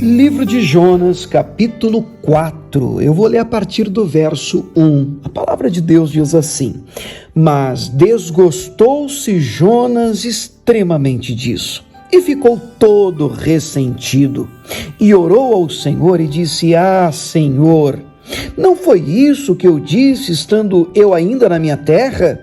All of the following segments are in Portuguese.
Livro de Jonas, capítulo 4. Eu vou ler a partir do verso 1. A palavra de Deus diz assim: Mas desgostou-se Jonas extremamente disso, e ficou todo ressentido, e orou ao Senhor e disse: Senhor, não foi isso que eu disse, estando eu ainda na minha terra?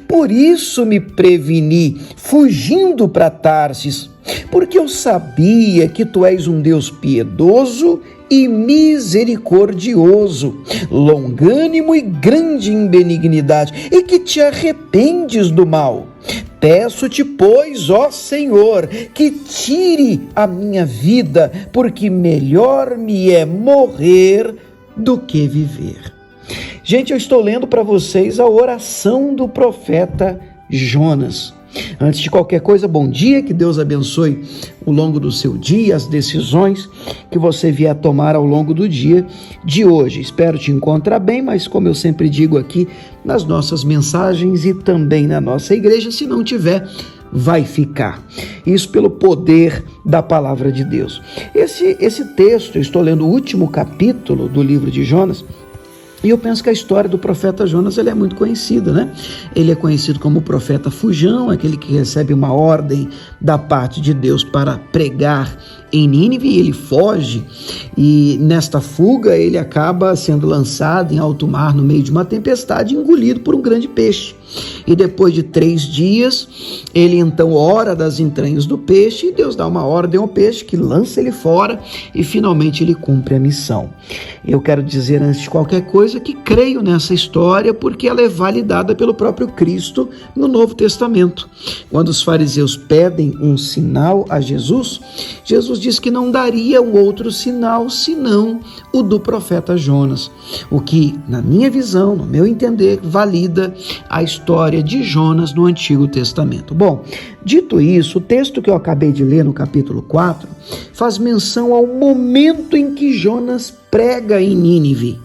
Por isso me preveni, fugindo para Tarsis, porque eu sabia que tu és um Deus piedoso e misericordioso, longânimo e grande em benignidade, e que te arrependes do mal. Peço-te, pois, ó Senhor, que tire a minha vida, porque melhor me é morrer do que viver. Gente, eu estou lendo para vocês a oração do profeta Jonas. Antes de qualquer coisa, bom dia, que Deus abençoe ao longo do seu dia, as decisões que você vier a tomar ao longo do dia de hoje. Espero te encontrar bem, mas como eu sempre digo aqui nas nossas mensagens e também na nossa igreja, se não tiver, vai ficar. Isso pelo poder da palavra de Deus. Esse texto, eu estou lendo o último capítulo do livro de Jonas, e eu penso que a história do profeta Jonas é muito conhecida, né? Ele é conhecido como o profeta fujão, aquele que recebe uma ordem da parte de Deus para pregar em Nínive, e ele foge, e nesta fuga ele acaba sendo lançado em alto mar no meio de uma tempestade, engolido por um grande peixe. E depois de 3 dias, ele então ora das entranhas do peixe, e Deus dá uma ordem ao peixe que lança ele fora, e finalmente ele cumpre a missão. Eu quero dizer antes de qualquer coisa que creio nessa história, porque ela é validada pelo próprio Cristo no Novo Testamento. Quando os fariseus pedem um sinal a Jesus, Jesus diz que não daria um outro sinal senão o do profeta Jonas, o que, na minha visão, no meu entender, valida a história de Jonas no Antigo Testamento. Bom, dito isso, o texto que eu acabei de ler no capítulo 4 faz menção ao momento em que Jonas prega em Nínive.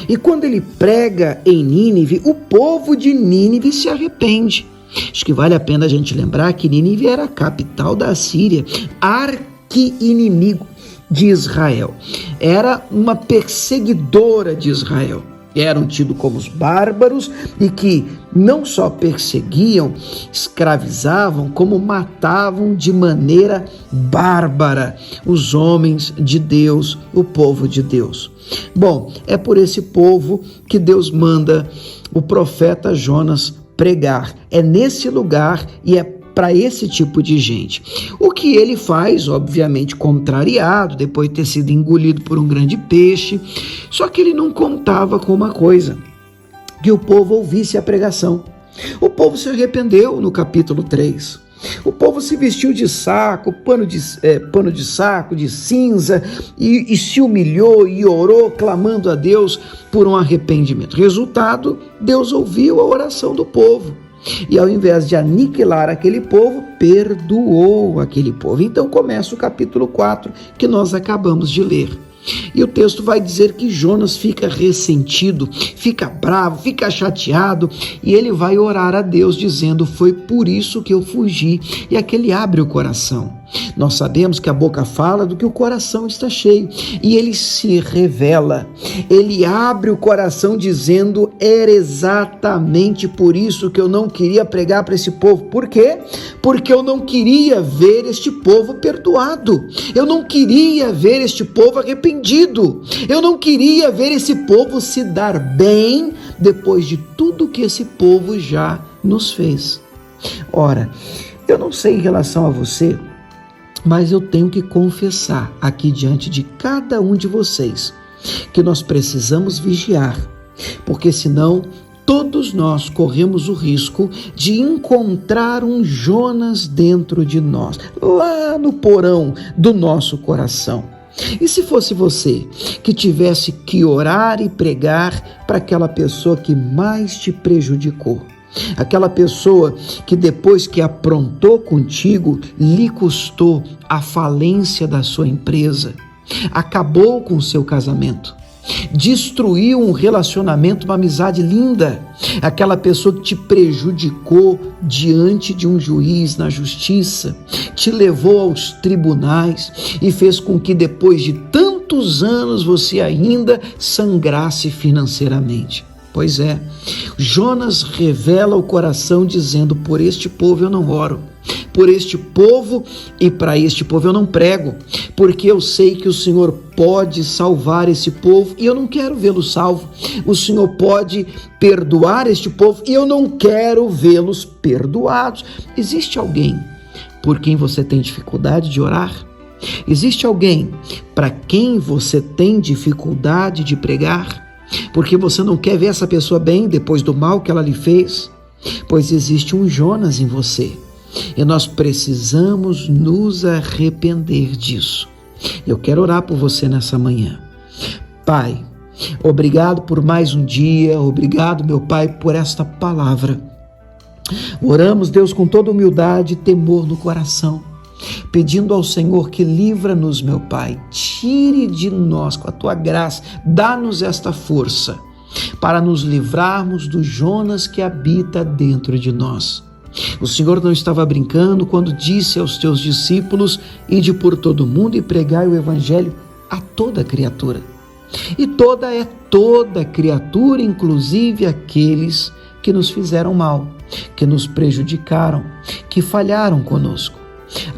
E quando ele prega em Nínive, o povo de Nínive se arrepende. Acho que vale a pena a gente lembrar que Nínive era a capital da Assíria, arqui-inimigo de Israel. Era uma perseguidora de Israel. Eram tidos como os bárbaros e que não só perseguiam, escravizavam, como matavam de maneira bárbara os homens de Deus, o povo de Deus. Bom, é por esse povo que Deus manda o profeta Jonas pregar. É nesse lugar e é para esse tipo de gente. O que ele faz, obviamente contrariado, depois de ter sido engolido por um grande peixe, só que ele não contava com uma coisa, que o povo ouvisse a pregação. O povo se arrependeu no capítulo 3. O povo se vestiu de saco, pano de saco, de cinza, e se humilhou e orou, clamando a Deus por um arrependimento. Resultado, Deus ouviu a oração do povo. E ao invés de aniquilar aquele povo, perdoou aquele povo. Então começa o capítulo 4 que nós acabamos de ler. E o texto vai dizer que Jonas fica ressentido, fica bravo, fica chateado, e ele vai orar a Deus dizendo: foi por isso que eu fugi. E aquele abre o coração. Nós sabemos que a boca fala do que o coração está cheio, e ele se revela, ele abre o coração dizendo: era exatamente por isso que eu não queria pregar para esse povo. Por quê? Porque eu não queria ver este povo perdoado, eu não queria ver este povo arrependido, eu não queria ver esse povo se dar bem depois de tudo que esse povo já nos fez. Ora, eu não sei em relação a você, mas eu tenho que confessar aqui diante de cada um de vocês que nós precisamos vigiar, porque senão todos nós corremos o risco de encontrar um Jonas dentro de nós, lá no porão do nosso coração. E se fosse você que tivesse que orar e pregar para aquela pessoa que mais te prejudicou? Aquela pessoa que depois que aprontou contigo, lhe custou a falência da sua empresa, acabou com o seu casamento, destruiu um relacionamento, uma amizade linda, aquela pessoa que te prejudicou diante de um juiz na justiça, te levou aos tribunais e fez com que depois de tantos anos você ainda sangrasse financeiramente. Pois é, Jonas revela o coração dizendo: por este povo eu não oro, por este povo e para este povo eu não prego, porque eu sei que o Senhor pode salvar esse povo e eu não quero vê-lo salvo. O Senhor pode perdoar este povo e eu não quero vê-los perdoados. Existe alguém por quem você tem dificuldade de orar? Existe alguém para quem você tem dificuldade de pregar? Porque você não quer ver essa pessoa bem depois do mal que ela lhe fez? Pois existe um Jonas em você e nós precisamos nos arrepender disso. Eu quero orar por você nessa manhã. Pai, obrigado por mais um dia, obrigado, meu Pai, por esta palavra. Oramos, Deus, com toda humildade e temor no coração, pedindo ao Senhor que livra-nos, meu Pai, tire de nós com a Tua graça, dá-nos esta força para nos livrarmos do Jonas que habita dentro de nós. O Senhor não estava brincando quando disse aos Teus discípulos: ide por todo o mundo e pregai o Evangelho a toda criatura. E toda é toda criatura, inclusive aqueles que nos fizeram mal, que nos prejudicaram, que falharam conosco.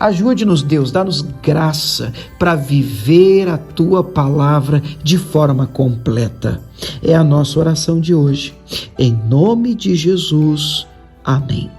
Ajude-nos, Deus, dá-nos graça para viver a Tua palavra de forma completa. É a nossa oração de hoje. Em nome de Jesus. Amém.